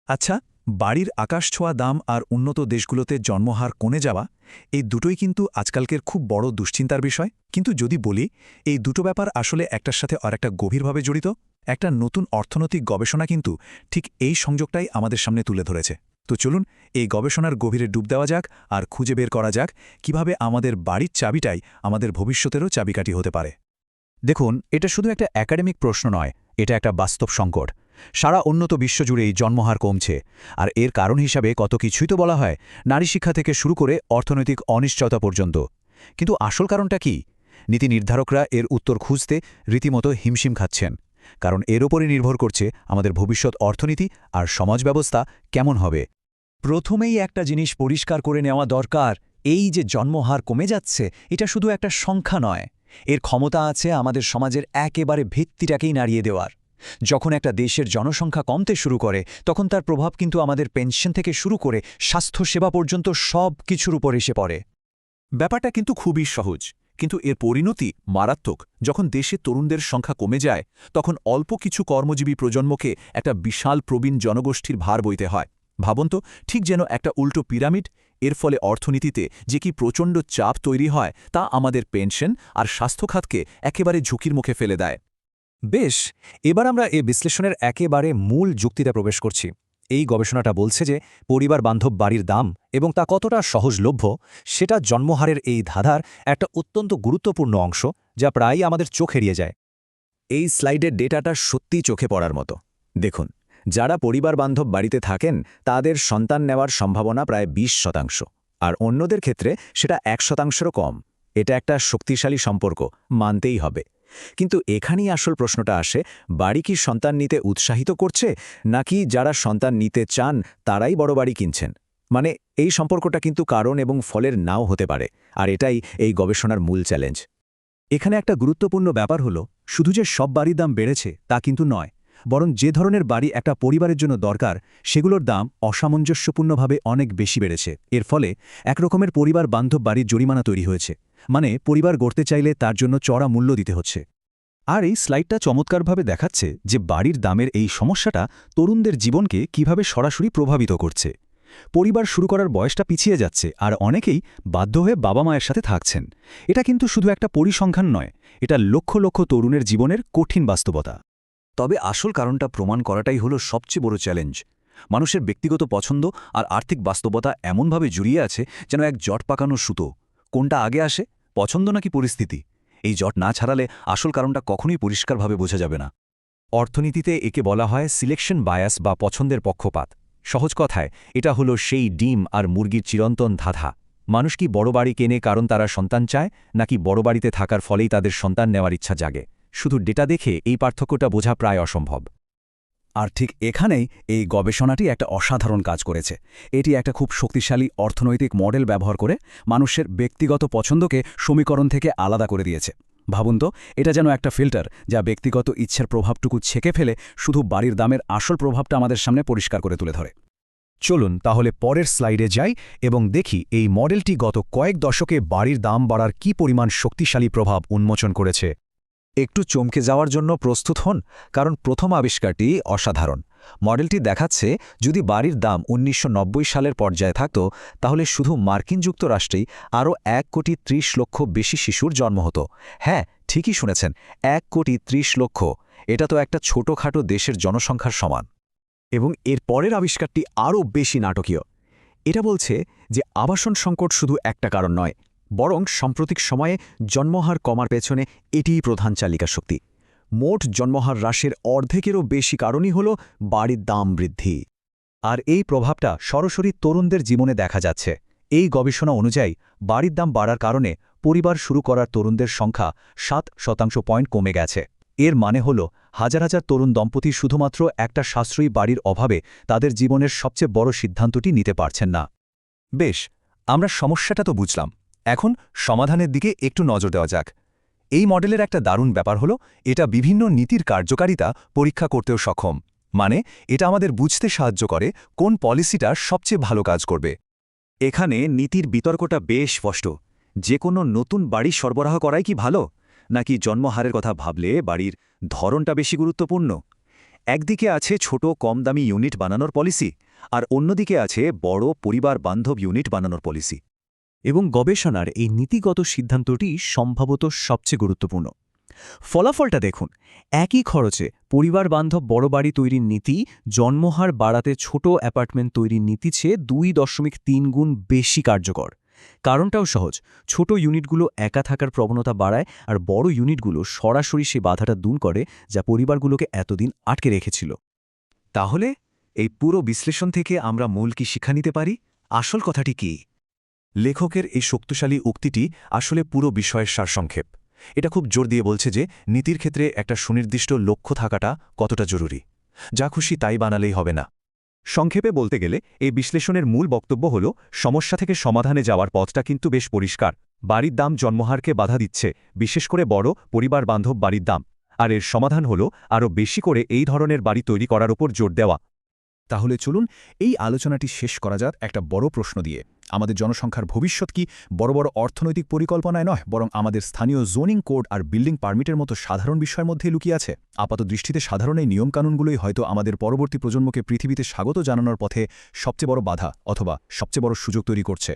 আচ্ছা, বাড়ির আকাশছোঁয়া দাম আর উন্নত দেশগুলোতে জন্মহার কমে যাওয়া এই দুটোই কিন্তু আজকালকের খুব বড় দুশ্চিন্তার বিষয়। কিন্তু যদি বলি এই দুটো ব্যাপার আসলে একটার সাথে আরেকটা গভীরভাবে জড়িত, একটা নতুন অর্থনৈতিক গবেষণা কিন্তু ঠিক এই সংযোগটাই আমাদের সামনে তুলে ধরেছে। তো চলুন এই গবেষণার গভীরে ডুব দেওয়া যাক আর খুঁজে বের করা যাক কিভাবে আমাদের বাড়ির চাবিটাই আমাদের ভবিষ্যতেরও চাবিকাঠি হতে পারে। দেখুন, এটা শুধু একটা একাডেমিক প্রশ্ন নয়, এটা একটা বাস্তব সংকট। সারা উন্নত বিশ্বজুড়েই জন্মহার কমছে, আর এর কারণ হিসাবে কত কিছুই তো বলা হয়, নারী শিক্ষা থেকে শুরু করে অর্থনৈতিক অনিশ্চয়তা পর্যন্ত। কিন্তু আসল কারণটা কি? নীতি নির্ধারকরা এর উত্তর খুঁজতে রীতিমতো হিমশিম খাচ্ছেন, কারণ এর ওপরই নির্ভর করছে আমাদের ভবিষ্যৎ অর্থনীতি আর সমাজ ব্যবস্থা কেমন হবে। প্রথমেই একটা জিনিস পরিষ্কার করে নেওয়া দরকার, এই যে জন্মহার কমে যাচ্ছে এটা শুধু একটা সংখ্যা নয়, এর ক্ষমতা আছে আমাদের সমাজের একেবারে ভিত্তিটাকেই নাড়িয়ে দেওয়ার। যখন একটা দেশের জনসংখ্যা কমতে শুরু করে তখন তার প্রভাব কিন্তু আমাদের পেনশন থেকে শুরু করে স্বাস্থ্যসেবা পর্যন্ত সব কিছুর উপর এসে পড়ে। ব্যাপারটা কিন্তু খুবই সহজ, কিন্তু এর পরিণতি মারাত্মক। যখন দেশে তরুণদের সংখ্যা কমে যায় তখন অল্প কিছু কর্মজীবী প্রজন্মকে একটা বিশাল প্রবীণ জনগোষ্ঠীর ভার বইতে হয়। ভাবুন তো, ঠিক যেন একটা উল্টো পিরামিড। এর ফলে অর্থনীতিতে যে কি প্রচণ্ড চাপ তৈরি হয় তা আমাদের পেনশন আর স্বাস্থ্যখাতকে একেবারে ঝুঁকির মুখে ফেলে দেয়। বেশ, এবার আমরা এ বিশ্লেষণের একেবারে মূল যুক্তিতে প্রবেশ করছি। এই গবেষণাটা বলছে যে পরিবার বান্ধব বাড়ির দাম এবং তা কতটা সহজলভ্য সেটা জন্মহারের এই ধাঁধার একটা অত্যন্ত গুরুত্বপূর্ণ অংশ, যা প্রায়ই আমাদের চোখ এড়িয়ে যায়। এই স্লাইডের ডেটাটা সত্যি চোখে পড়ার মতো। দেখুন, যারা পরিবার বান্ধব বাড়িতে থাকেন তাদের সন্তান নেওয়ার সম্ভাবনা প্রায় 20%, আর অন্যদের ক্ষেত্রে সেটা 1%-রও কম। এটা একটা শক্তিশালী সম্পর্ক, মানতেই হবে। কিন্তু এখানেই আসল প্রশ্নটা আসে, বাড়ি কি সন্তান নিতে উৎসাহিত করছে, নাকি যারা সন্তান নিতে চান তারাই বড় বাড়ি কিনছেন? মানে এই সম্পর্কটা কিন্তু কারণ এবং ফলের নাও হতে পারে, আর এটাই এই গবেষণার মূল চ্যালেঞ্জ। এখানে একটা গুরুত্বপূর্ণ ব্যাপার হলো, শুধু যে সব বাড়ির দাম বেড়েছে তা কিন্তু নয়, বরং যে ধরনের বাড়ি একটা পরিবারের জন্য দরকার সেগুলোর দাম অসামঞ্জস্যপূর্ণভাবে অনেক বেশি বেড়েছে। এর ফলে একরকমের পরিবার বান্ধব বাড়ির জরিমানা তৈরি হয়েছে, মানে পরিবার গড়তে চাইলে তার জন্য চড়া মূল্য দিতে হচ্ছে। আর এই স্লাইডটা চমৎকারভাবে দেখাচ্ছে যে বাড়ির দামের এই সমস্যাটা তরুণদের জীবনকে কিভাবে সরাসরি প্রভাবিত করছে। পরিবার শুরু করার বয়সটা পিছিয়ে যাচ্ছে, আর অনেকেই বাধ্য হয়ে বাবা মায়ের সাথে থাকছেন। এটা কিন্তু শুধু একটা পরিসংখ্যান নয়, এটা লক্ষ লক্ষ তরুণের জীবনের কঠিন বাস্তবতা। তবে আসল কারণটা প্রমাণ করাটাই হলো সবচেয়ে বড় চ্যালেঞ্জ। মানুষের ব্যক্তিগত পছন্দ আর আর্থিক বাস্তবতা এমনভাবে জড়িয়ে আছে যেন এক জট পাকানো সুতো। কোনটা আগে আসে, পছন্দ নাকি পরিস্থিতি? এই জট না ছাড়ালে আসল কারণটা কখনোই পরিষ্কারভাবে বোঝা যাবে না। অর্থনীতিতে একে বলা হয় সিলেকশন বায়াস বা পছন্দের পক্ষপাত। সহজ কথায় এটা হলো সেই ডিম আর মুরগির চিরন্তন ধাঁধা। মানুষ কি বড় বাড়ি কেনে কারণ তারা সন্তান চায়, নাকি বড় বাড়িতে থাকার ফলেই তাদের সন্তান নেওয়ার ইচ্ছা জাগে? শুধু ডেটা দেখে এই পার্থক্যটা বোঝা প্রায় অসম্ভব। আর ঠিক এখানেই এই গবেষণাটি একটা অসাধারণ কাজ করেছে। এটি একটা খুব শক্তিশালী অর্থনৈতিক মডেল ব্যবহার করে মানুষের ব্যক্তিগত পছন্দকে সমীকরণ থেকে আলাদা করে দিয়েছে। ভাবুন তো, এটা যেন একটা ফিল্টার যা ব্যক্তিগত ইচ্ছার প্রভাবটুকু ছেঁকে ফেলে শুধু বাড়ির দামের আসল প্রভাবটা আমাদের সামনে পরিষ্কার করে তুলে ধরে। চলুন তাহলে পরের স্লাইডে যাই এবং দেখি এই মডেলটি গত কয়েক দশকে বাড়ির দাম বাড়ার কী পরিমাণ শক্তিশালী প্রভাব উন্মোচন করেছে। একটু চমকে যাওয়ার জন্য প্রস্তুত হন, কারণ প্রথম আবিষ্কারটি অসাধারণ। মডেলটি দেখাচ্ছে যদি বাড়ির দাম 1990 সালের পর্যায়ে থাকত তাহলে শুধু মার্কিন যুক্তরাষ্ট্রেই আরও 1,30,00,000 বেশি শিশুর জন্ম হতো। হ্যাঁ, ঠিকই শুনেছেন, 1,30,00,000। এটা তো একটা ছোটখাটো দেশের জনসংখ্যার সমান। এবং এর পরের আবিষ্কারটি আরও বেশি নাটকীয়। এটা বলছে যে আবাসন সংকট শুধু একটা কারণ নয়, বরং সাম্প্রতিক সময়ে জন্মহার কমার পেছনে এটিই প্রধান চালিকা শক্তি। মোট জন্মহার হ্রাসের অর্ধেকেরও বেশি কারণই হল বাড়ির দাম বৃদ্ধি। আর এই প্রভাবটা সরাসরি তরুণদের জীবনে দেখা যাচ্ছে। এই গবেষণা অনুযায়ী বাড়ির দাম বাড়ার কারণে পরিবার শুরু করার তরুণদের সংখ্যা 7% কমে গেছে। এর মানে হল হাজার হাজার তরুণ দম্পতি শুধুমাত্র একটা সাশ্রয়ী বাড়ির অভাবে তাদের জীবনের সবচেয়ে বড় সিদ্ধান্তটি নিতে পারছেন না। বেশ, আমরা সমস্যাটা তো বুঝলাম, এখন সমাধানের দিকে একটু নজর দেওয়া যাক। এই মডেলের একটা দারুণ ব্যাপার হলো এটা বিভিন্ন নীতির কার্যকারিতা পরীক্ষা করতেও সক্ষম। মানে এটা আমাদের বুঝতে সাহায্য করে কোন পলিসিটা সবচেয়ে ভালো কাজ করবে। এখানে নীতির বিতর্কটা বেশ স্পষ্ট। যে কোনো নতুন বাড়ি সরবরাহ করাই কি ভালো, নাকি জন্মহারের কথা ভাবলে বাড়ির ধরনটা বেশি গুরুত্বপূর্ণ? একদিকে আছে ছোট কম দামি ইউনিট বানানোর পলিসি আর অন্যদিকে আছে বড় পরিবার বান্ধব ইউনিট বানানোর পলিসি। এবং গবেষণার এই নীতিগত সিদ্ধান্তটি সম্ভবত সবচেয়ে গুরুত্বপূর্ণ। ফলাফলটা দেখুন, একই খরচে পরিবার বান্ধব বড় বাড়ি তৈরির নীতি জন্মহার বাড়াতে ছোট অ্যাপার্টমেন্ট তৈরির নীতি চেয়ে 2.3 গুণ বেশি কার্যকর। কারণটাও সহজ, ছোট ইউনিটগুলো একা থাকার প্রবণতা বাড়ায় আর বড় ইউনিটগুলো সরাসরি সে বাধাটা দূর করে যা পরিবারগুলোকে এতদিন আটকে রেখেছিল। তাহলে এই পুরো বিশ্লেষণ থেকে আমরা মূল কি শিক্ষা নিতে পারি? আসল কথাটি কি? লেখকের এই শক্তিশালী উক্তিটি আসলে পুরো বিষয়ের সারসংক্ষেপ। এটা খুব জোর দিয়ে বলছে যে নীতির ক্ষেত্রে একটা সুনির্দিষ্ট লক্ষ্য থাকাটা কতটা জরুরি। যা খুশি তাই বানালেই হবে না। সংক্ষেপে বলতে গেলে এই বিশ্লেষণের মূল বক্তব্য হল সমস্যা থেকে সমাধানে যাওয়ার পথটা কিন্তু বেশ পরিষ্কার। বাড়ির দাম জন্মহারকে বাধা দিচ্ছে, বিশেষ করে বড় পরিবার বান্ধব বাড়ির দাম। আর এর সমাধান হল আরও বেশি করে এই ধরনের বাড়ি তৈরি করার উপর জোর দেওয়া। তাহলে চলুন এই আলোচনাটি শেষ করা যাক একটা বড় প্রশ্ন দিয়ে। আমাদের জনসংখ্যার ভবিষ্যৎ কি বড় বড় অর্থনৈতিক পরিকল্পনায় নয়, বরং আমাদের স্থানীয় জোনিং কোড আর বিল্ডিং পারমিটের মতো সাধারণ বিষয়ের মধ্যেই লুকিয়ে আছে? আপাত দৃষ্টিতে সাধারণ এই নিয়মকানুনগুলোই হয়তো আমাদের পরবর্তী প্রজন্মকে পৃথিবীতে স্বাগত জানানোর পথে সবচেয়ে বড় বাধা অথবা সবচেয়ে বড় সুযোগ তৈরি করছে।